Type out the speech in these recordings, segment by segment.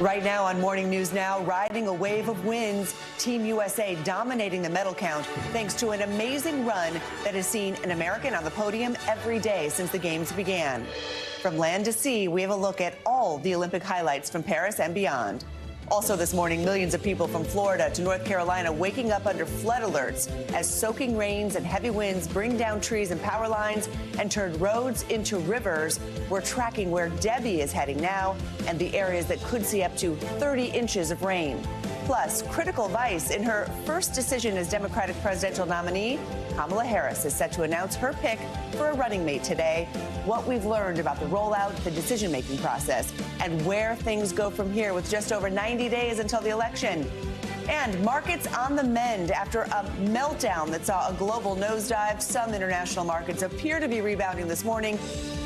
Right now on Morning News Now, riding a wave of wins, Team USA dominating the medal count thanks to an amazing run that has seen an American on the podium every day since the Games began. From land to sea, we have a look at all the Olympic highlights from Paris and beyond. Also this morning, millions of people from Florida to North Carolina waking up under flood alerts as soaking rains and heavy winds bring down trees and power lines and turn roads into rivers. We're tracking where Debby is heading now and the areas that could see up to 30 inches of rain. Plus, critical advice in her first decision as Democratic presidential nominee. Kamala Harris is set to announce her pick for a running mate today. What we've learned about the rollout, the decision-making process, and where things go from here with just over 90 days until the election. And markets on the mend after a meltdown that saw a global nosedive. Some international markets appear to be rebounding this morning.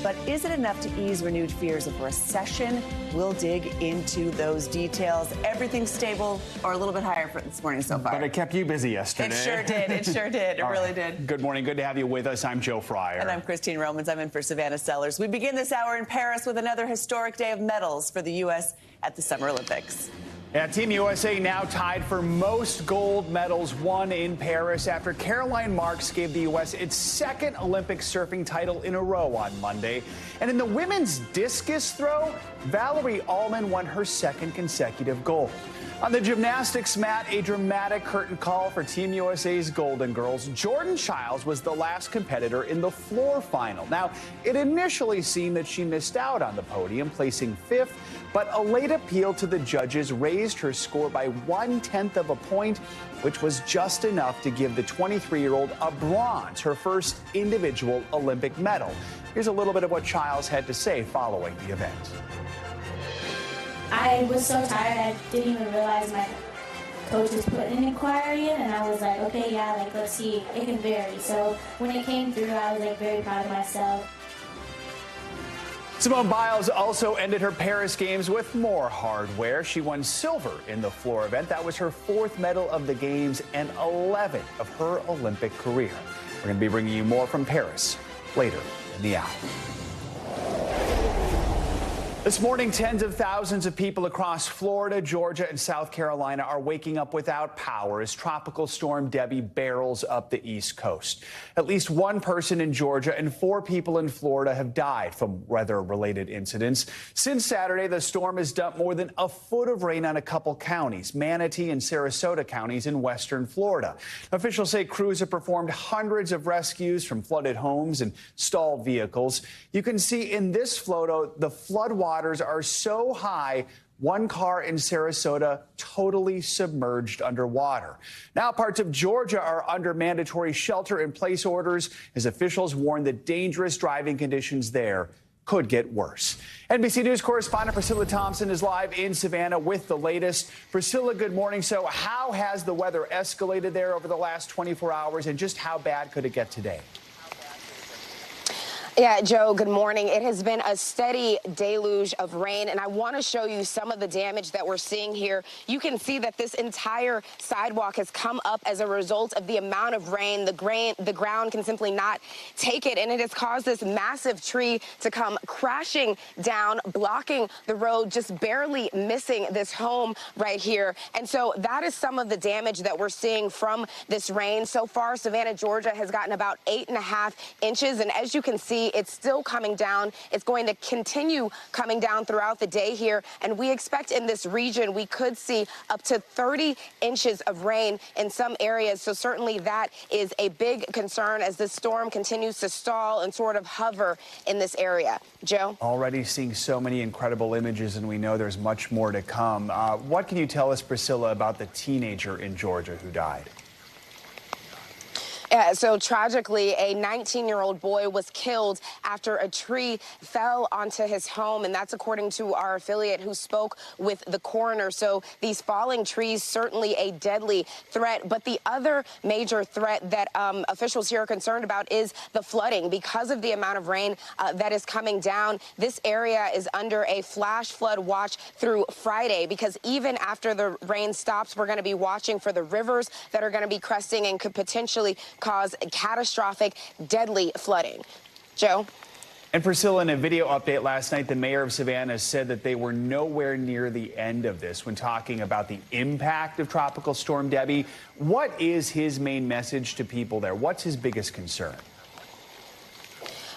But is it enough to ease renewed fears of recession? We'll dig into those details. Everything's stable or a little bit higher for this morning so far. But it kept you busy yesterday. It sure did. It sure did. It really did. Good morning. Good to have you with us. I'm Joe Fryer. And I'm Christine Romans. I'm in for Savannah Sellers. We begin this hour in Paris with another historic day of medals for the U.S. at the Summer Olympics. Yeah, Team USA now tied for most gold medals won in Paris after Caroline Marks gave the U.S. its second Olympic surfing title in a row on Monday. And in the women's discus throw, Valerie Allman won her second consecutive gold. On the gymnastics mat, a dramatic curtain call for Team USA's Golden Girls. Jordan Childs was the last competitor in the floor final. Now, it initially seemed that she missed out on the podium, placing fifth, but a late appeal to the judges raised her score by 1/10 of a point, which was just enough to give the 23-year-old a bronze, her first individual Olympic medal. Here's a little bit of what Childs had to say following the event. I was so tired, I didn't even realize my coach was putting an inquiry in, and I was like, okay, yeah, like, let's see, it can vary. So when it came through, I was like very proud of myself. Simone Biles also ended her Paris Games with more hardware. She won silver in the floor event. That was her fourth medal of the Games and 11th of her Olympic career. We're going to be bringing you more from Paris later in the hour. This morning, tens of thousands of people across Florida, Georgia, and South Carolina are waking up without power as Tropical Storm Debby barrels up the East Coast. At least one person in Georgia and 4 people in Florida have died from weather-related incidents. Since Saturday, the storm has dumped more than a foot of rain on a couple counties, Manatee and Sarasota counties in western Florida. Officials say crews have performed hundreds of rescues from flooded homes and stalled vehicles. You can see in this photo the floodwaters are so high, one car in Sarasota totally submerged underwater. Now parts of Georgia are under mandatory shelter-in-place orders as officials warn that dangerous driving conditions there could get worse. NBC News correspondent Priscilla Thompson is live in Savannah with the latest. Priscilla, good morning. So how has the weather escalated there over the last 24 hours, and just how bad could it get today? Yeah, Joe, good morning. It has been a steady deluge of rain, and I want to show you some of the damage that we're seeing here. You can see that this entire sidewalk has come up as a result of the amount of rain. The ground can simply not take it, and it has caused this massive tree to come crashing down, blocking the road, just barely missing this home right here. And so that is some of the damage that we're seeing from this rain. So far, Savannah, Georgia has gotten about 8.5 inches, and as you can see, it's still coming down. It's going to continue coming down throughout the day here. And we expect in this region, we could see up to 30 inches of rain in some areas. So certainly that is a big concern as the storm continues to stall and sort of hover in this area. Joe? Already seeing so many incredible images, and we know there's much more to come. What can you tell us, Priscilla, about the teenager in Georgia who died? Yeah, so tragically, a 19-year-old boy was killed after a tree fell onto his home, and that's according to our affiliate who spoke with the coroner. So these falling trees, certainly a deadly threat. But the other major threat that officials here are concerned about is the flooding. Because of the amount of rain that is coming down, this area is under a flash flood watch through Friday, because even after the rain stops, we're going to be watching for the rivers that are going to be cresting and could potentially cause catastrophic, deadly flooding. Joe? And Priscilla, in a video update last night, the mayor of Savannah said that they were nowhere near the end of this when talking about the impact of Tropical Storm Debby. What is his main message to people there? What's his biggest concern?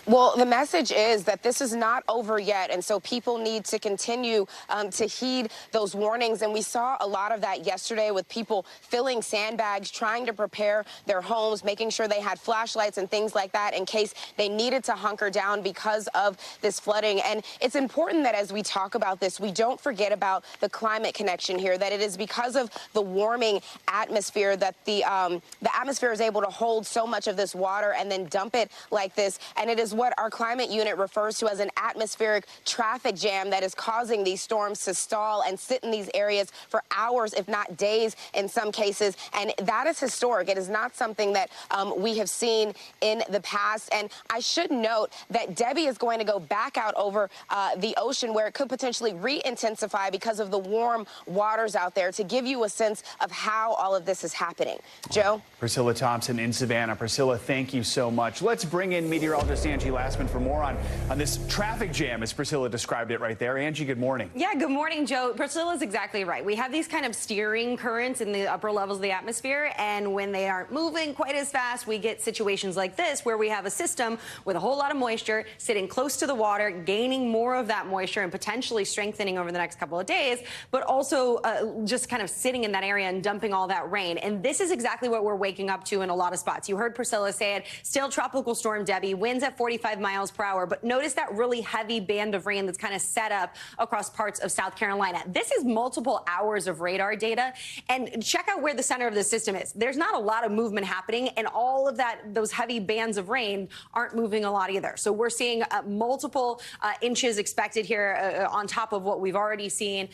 Well, the message is that this is not over yet, and so people need to continue to heed those warnings. And we saw a lot of that yesterday with people filling sandbags, trying to prepare their homes, making sure they had flashlights and things like that in case they needed to hunker down because of this flooding. And it's important that as we talk about this, we don't forget about the climate connection here, that it is because of the warming atmosphere that the atmosphere is able to hold so much of this water and then dump it like this. And it is what our climate unit refers to as an atmospheric traffic jam that is causing these storms to stall and sit in these areas for hours, if not days in some cases. And that is historic. It is not something that we have seen in the past. And I should note that Debby is going to go back out over the ocean where it could potentially re-intensify because of the warm waters out there, to give you a sense of how all of this is happening. Joe? Priscilla Thompson in Savannah. Priscilla, thank you so much. Let's bring in meteorologist Angie Lastman for more on this traffic jam, as Priscilla described it right there. Angie, good morning. Yeah, good morning, Joe. Priscilla's exactly right. We have these kind of steering currents in the upper levels of the atmosphere, and when they aren't moving quite as fast, we get situations like this where we have a system with a whole lot of moisture sitting close to the water, gaining more of that moisture and potentially strengthening over the next couple of days, but also just kind of sitting in that area and dumping all that rain. And this is exactly what we're waking up to in a lot of spots. You heard Priscilla say it. Still Tropical Storm Debby, winds at 45 miles per hour, but notice that really heavy band of rain that's kind of set up across parts of South Carolina. This is multiple hours of radar data, and check out where the center of the system is. There's not a lot of movement happening, and all of those heavy bands of rain aren't moving a lot either. So we're seeing multiple inches expected here on top of what we've already seen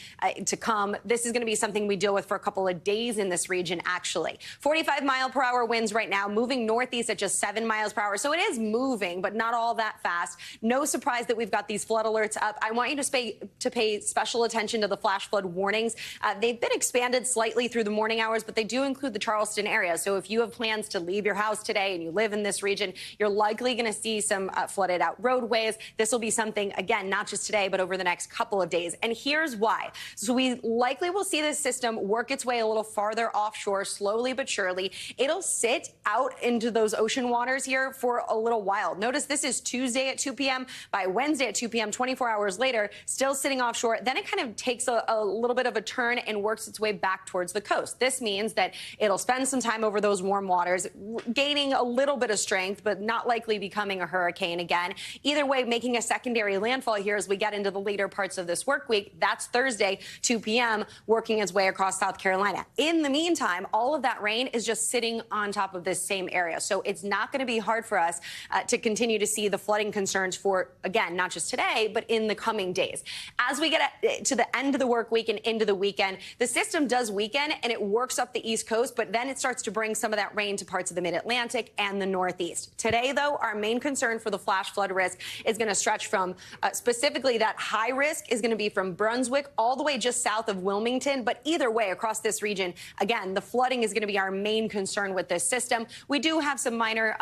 to come. This is going to be something we deal with for a couple of days in this region, actually. 45-mile-per-hour winds right now, moving northeast at just 7 miles per hour. So it is moving, but not all that fast. No surprise that we've got these flood alerts up. I want you to pay special attention to the flash flood warnings. They've been expanded slightly through the morning hours, but they do include the Charleston area. So if you have plans to leave your house today and you live in this region, you're likely going to see some flooded out roadways. This will be something, again, not just today, but over the next couple of days. And here's why. So we likely will see this system work its way a little farther offshore, slowly but surely. It'll sit out into those ocean waters here for a little while. Notice this is Tuesday at 2 p.m. By Wednesday at 2 p.m., 24 hours later, still sitting offshore. Then it kind of takes a little bit of a turn and works its way back towards the coast. This means that it'll spend some time over those warm waters, gaining a little bit of strength, but not likely becoming a hurricane again. Either way, making a secondary landfall here as we get into the later parts of this work week. That's Thursday, 2 p.m., working its way across South Carolina. In the meantime, all of that rain is just sitting on top of this same area. So it's not going to be hard for us to continue to see the flooding concerns for, again, not just today, but in the coming days. As we get to the end of the work week and into the weekend, the system does weaken and it works up the East Coast, but then it starts to bring some of that rain to parts of the mid-Atlantic and the Northeast. Today, though, our main concern for the flash flood risk is going to stretch from specifically that high risk is going to be from Brunswick all the way just south of Wilmington. But either way, across this region, again, the flooding is going to be our main concern with this system. We do have some minor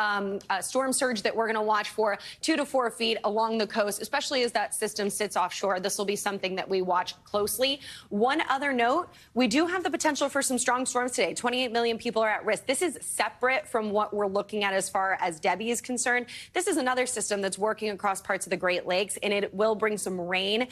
storm surge that we're going to watch for 2 to 4 feet along the coast, especially as that system sits offshore. This will be something that we watch closely. One other note, we do have the potential for some strong storms today. 28 million people are at risk. This is separate from what we're looking at as far as Debby is concerned. This is another system that's working across parts of the Great Lakes, and it will bring some rain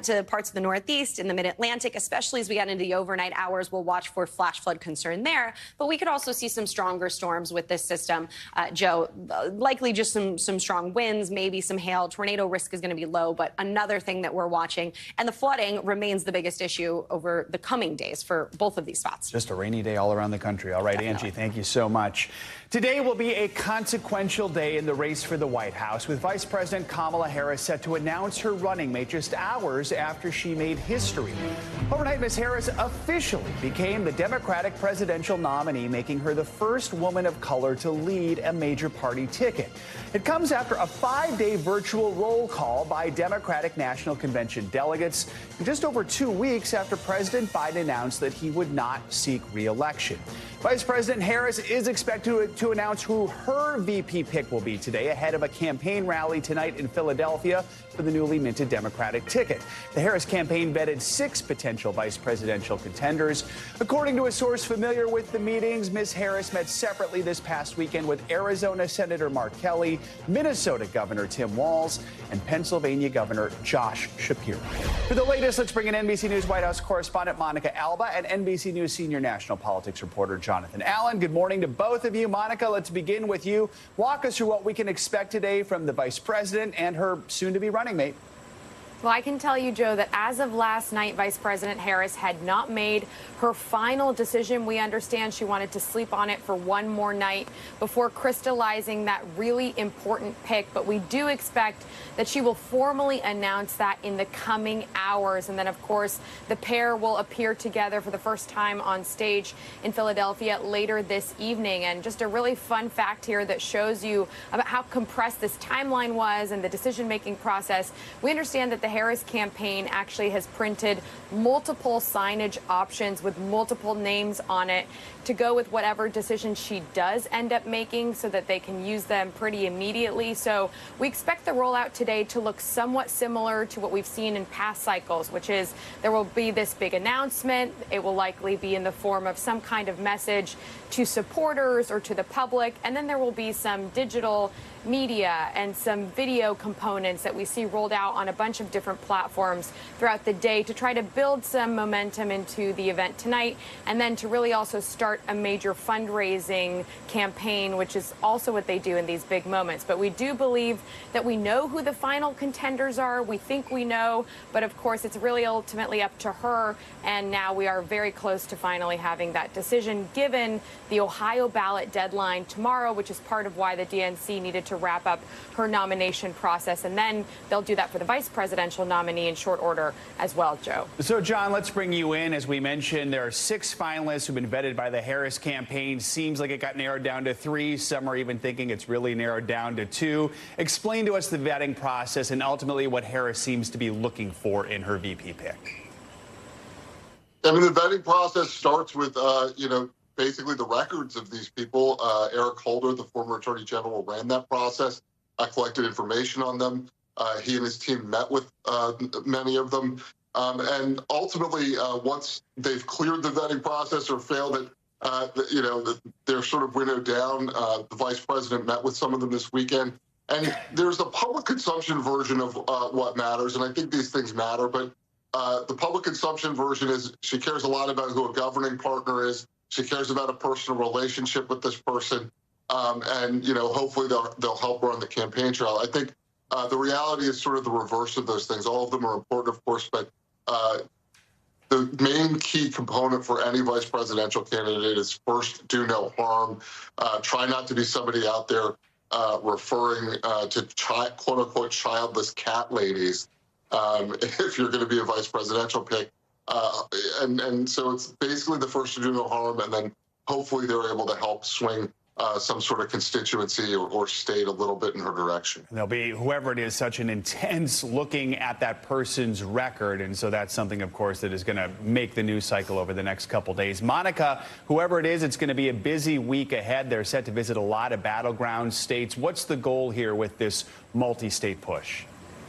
to parts of the Northeast and the Mid-Atlantic, especially as we get into the overnight hours. We'll watch for flash flood concern there, but we could also see some stronger storms with this system, Joe. Likely just some strong winds, maybe some hail. Tornado risk is going to be low, but another thing that we're watching, and the flooding remains the biggest issue over the coming days for both of these spots. Just a rainy day all around the country. All right, Definitely. Angie, thank you so much. Today will be a consequential day in the race for the White House, with Vice President Kamala Harris set to announce her running mate just hours after she made history. Overnight, Ms. Harris officially became the Democratic presidential nominee, making her the first woman of color to lead a major party ticket. It comes comes after a 5-day virtual roll call by Democratic National Convention delegates, just over 2 weeks after President Biden announced that he would not seek re-election. Vice President Harris is expected to announce who her VP pick will be today ahead of a campaign rally tonight in Philadelphia for the newly minted Democratic ticket. The Harris campaign vetted 6 potential vice presidential contenders. According to a source familiar with the meetings, Ms. Harris met separately this past weekend with Arizona Senator Mark Kelly, Minnesota Governor Tim Walz, and Pennsylvania Governor Josh Shapiro. For the latest, let's bring in NBC News White House correspondent Monica Alba and NBC News senior national politics reporter Jonathan Allen. Good morning to both of you. Monica, let's begin with you. Walk us through what we can expect today from the vice president and her soon-to-be running mate. Well, I can tell you, Joe, that as of last night, Vice President Harris had not made her final decision. We understand she wanted to sleep on it for one more night before crystallizing that really important pick. But we do expect that she will formally announce that in the coming hours. And then, of course, the pair will appear together for the first time on stage in Philadelphia later this evening. And just a really fun fact here that shows you about how compressed this timeline was and the decision-making process. We understand that the Harris campaign actually has printed multiple signage options with multiple names on it to go with whatever decision she does end up making so that they can use them pretty immediately. So we expect the rollout today to look somewhat similar to what we've seen in past cycles, which is there will be this big announcement. It will likely be in the form of some kind of message to supporters or to the public. And then there will be some digital media and some video components that we see rolled out on a bunch of different platforms throughout the day to try to build some momentum into the event tonight, and then to really also start a major fundraising campaign, which is also what they do in these big moments. But we do believe that we know who the final contenders are. We think we know, but of course it's really ultimately up to her, and now we are very close to finally having that decision given the Ohio ballot deadline tomorrow, which is part of why the DNC needed to wrap up her nomination process, and then they'll do that for the vice presidential nominee in short order as well, Joe. So, John, let's bring you in. As we mentioned, there are 6 finalists who've been vetted by the Harris campaign. Seems like it got narrowed down to 3. Some are even thinking it's really narrowed down to 2. Explain to us the vetting process and ultimately what Harris seems to be looking for in her VP pick. I mean, the vetting process starts with, basically the records of these people. Eric Holder, the former attorney general, ran that process. I collected information on them. He and his team met with many of them. And ultimately, once they've cleared the vetting process or failed it, they're sort of winnowed down. The vice president met with some of them this weekend. And there's a public consumption version of what matters. And I think these things matter. But the public consumption version is she cares a lot about who a governing partner is. She cares about a personal relationship with this person, and hopefully they'll help her on the campaign trail. I think the reality is sort of the reverse of those things. All of them are important, of course, but the main key component for any vice presidential candidate is first, do no harm. Try not to be somebody out there referring to quote unquote childless cat ladies if you're going to be a vice presidential pick. And so it's basically the first to do no harm, and then hopefully they're able to help swing some sort of constituency or state a little bit in her direction. And there'll be, whoever it is, such an intense looking at that person's record. And so that's something, of course, that is going to make the news cycle over the next couple days. Monica, whoever it is, it's going to be a busy week ahead. They're set to visit a lot of battleground states. What's the goal here with this multi-state push?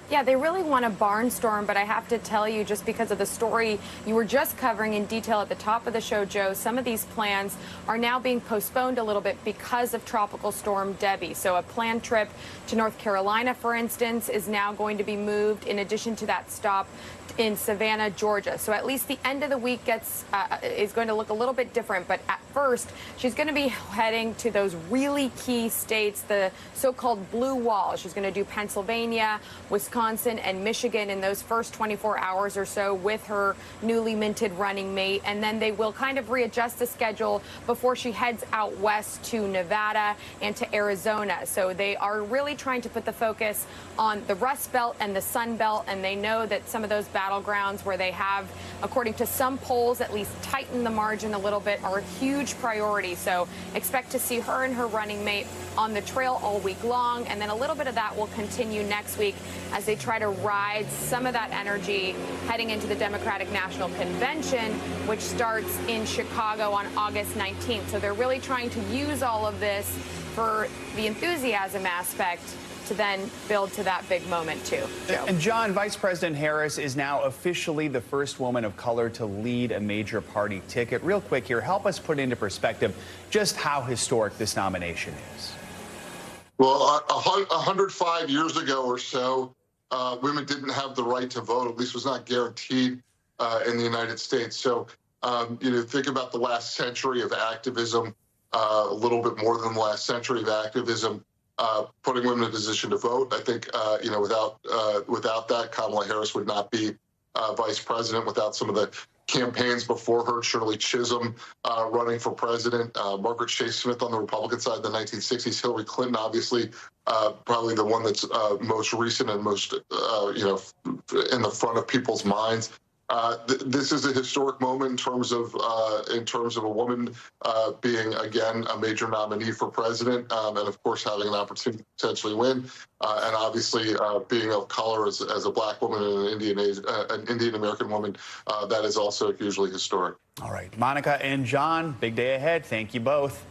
Yeah, they really want to barnstorm, but I have to tell you, just because of the story you were just covering in detail at the top of the show, Joe, some of these plans are now being postponed a little bit because of Tropical Storm Debby. So a planned trip to North Carolina, for instance, is now going to be moved in addition to that stop in Savannah, Georgia. So at least the end of the week is going to look a little bit different. But at first, she's going to be heading to those really key states, the so-called blue wall. She's going to do Pennsylvania, Wisconsin, and Michigan in those first 24 hours or so with her newly minted running mate. And then they will kind of readjust the schedule before she heads out west to Nevada and to Arizona. So they are really trying to put the focus on the Rust Belt and the Sun Belt. And they know that some of those battlegrounds where they have, according to some polls, at least tightened the margin a little bit, are a huge priority. So expect to see her and her running mate on the trail all week long, and then a little bit of that will continue next week as they try to ride some of that energy heading into the Democratic National Convention, which starts in Chicago on August 19th. So they're really trying to use all of this for the enthusiasm aspect to then build to that big moment, too. Joe. And John, Vice President Harris is now officially the first woman of color to lead a major party ticket. Real quick here, help us put into perspective just how historic this nomination is. Well, 105 years ago or so, women didn't have the right to vote, at least was not guaranteed in the United States. So, think about the last century of activism, a little bit more than the last century of activism, putting women in a position to vote. I think, without that, Kamala Harris would not be vice president. Without some of the campaigns before her, Shirley Chisholm running for president, Margaret Chase Smith on the Republican side in the 1960s, Hillary Clinton, obviously, probably the one that's most recent and most, in the front of people's minds. This is a historic moment in terms of a woman being, again, a major nominee for president, and of course having an opportunity to potentially win, and obviously being of color as a black woman and an Indian American woman, that is also hugely historic. All right, Monica and John, big day ahead. Thank you both.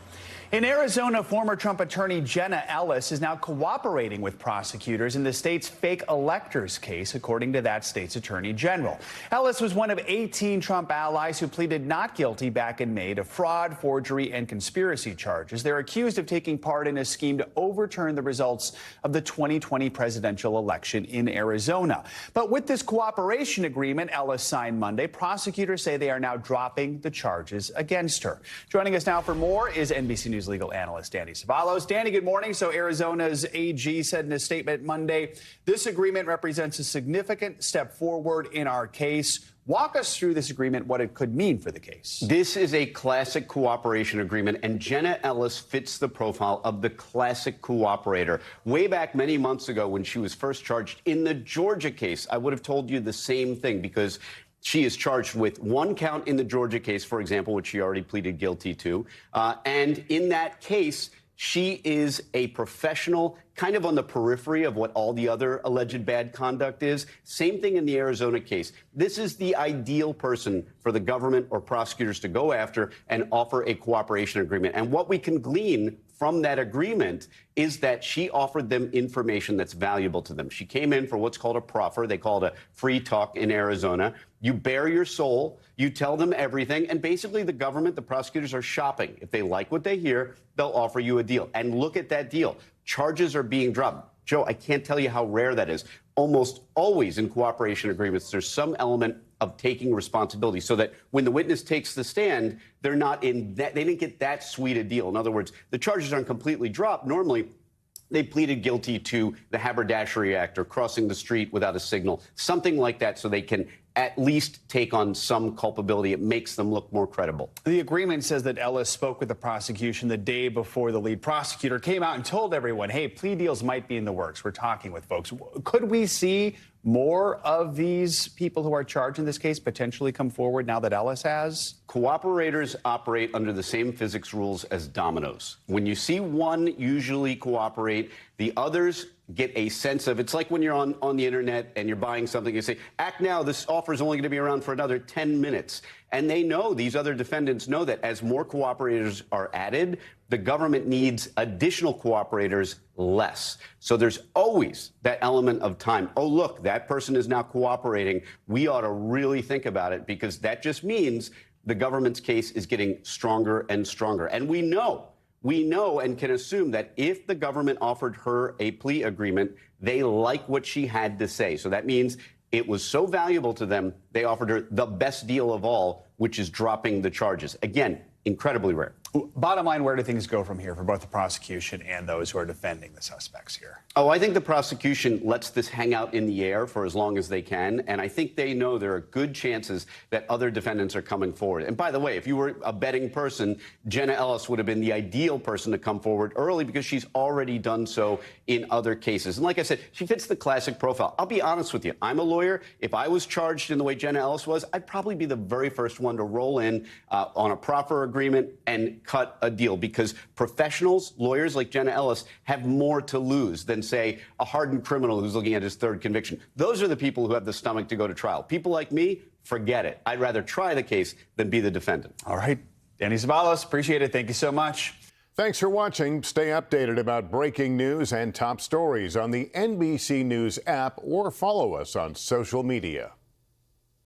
In Arizona, former Trump attorney Jenna Ellis is now cooperating with prosecutors in the state's fake electors case, according to that state's attorney general. Ellis was one of 18 Trump allies who pleaded not guilty back in May to fraud, forgery, and conspiracy charges. They're accused of taking part in a scheme to overturn the results of the 2020 presidential election in Arizona. But with this cooperation agreement Ellis signed Monday, prosecutors say they are now dropping the charges against her. Joining us now for more is NBC News legal analyst Danny Ceballos. Danny, good morning. So Arizona's AG said in a statement Monday, this agreement represents a significant step forward in our case. Walk us through this agreement, what it could mean for the case. This is a classic cooperation agreement, and Jenna Ellis fits the profile of the classic cooperator. Way back many months ago when she was first charged in the Georgia case, I would have told you the same thing, because she is charged with one count in the Georgia case, for example, which she already pleaded guilty to. And in that case, she is a professional, kind of on the periphery of what all the other alleged bad conduct is. Same thing in the Arizona case. This is the ideal person for the government or prosecutors to go after and offer a cooperation agreement. And what we can glean from that agreement is that she offered them information that's valuable to them. She came in for what's called a proffer. They call it a free talk in Arizona. You bare your soul, you tell them everything, and basically the government, the prosecutors are shopping. If they like what they hear, they'll offer you a deal. And look at that deal. Charges are being dropped. Joe, I can't tell you how rare that is. Almost always in cooperation agreements, there's some element of taking responsibility so that when the witness takes the stand, they're not in that, they didn't get that sweet a deal. In other words, the charges aren't completely dropped. Normally, they pleaded guilty to the haberdashery act or crossing the street without a signal, something like that, so they can at least take on some culpability. It makes them look more credible. The agreement says that Ellis spoke with the prosecution the day before the lead prosecutor came out and told everyone, hey, plea deals might be in the works. We're talking with folks. Could we see more of these people who are charged in this case potentially come forward now that Ellis has? Cooperators operate under the same physics rules as dominoes. When you see one usually cooperate, the others get a sense of, it's like when you're on the internet and you're buying something, you say, act now, this offer is only going to be around for another 10 minutes. And they know, these other defendants know that as more cooperators are added, the government needs additional cooperators less. So there's always that element of time. Oh, look, that person is now cooperating. We ought to really think about it, because that just means the government's case is getting stronger and stronger. And we know and can assume that if the government offered her a plea agreement, they like what she had to say. So that means it was so valuable to them, they offered her the best deal of all, which is dropping the charges. Again, incredibly rare. Bottom line, where do things go from here for both the prosecution and those who are defending the suspects here? Oh, I think the prosecution lets this hang out in the air for as long as they can. And I think they know there are good chances that other defendants are coming forward. And by the way, if you were a betting person, Jenna Ellis would have been the ideal person to come forward early because she's already done so in other cases. And like I said, she fits the classic profile. I'll be honest with you. I'm a lawyer. If I was charged in the way Jenna Ellis was, I'd probably be the very first one to roll in on a proffer agreement and cut a deal, because professionals, lawyers like Jenna Ellis, have more to lose than, say, a hardened criminal who's looking at his third conviction. Those are the people who have the stomach to go to trial. People like me, forget it. I'd rather try the case than be the defendant. All right. Danny Zabalos, appreciate it. Thank you so much. Thanks for watching. Stay updated about breaking news and top stories on the NBC News app or follow us on social media.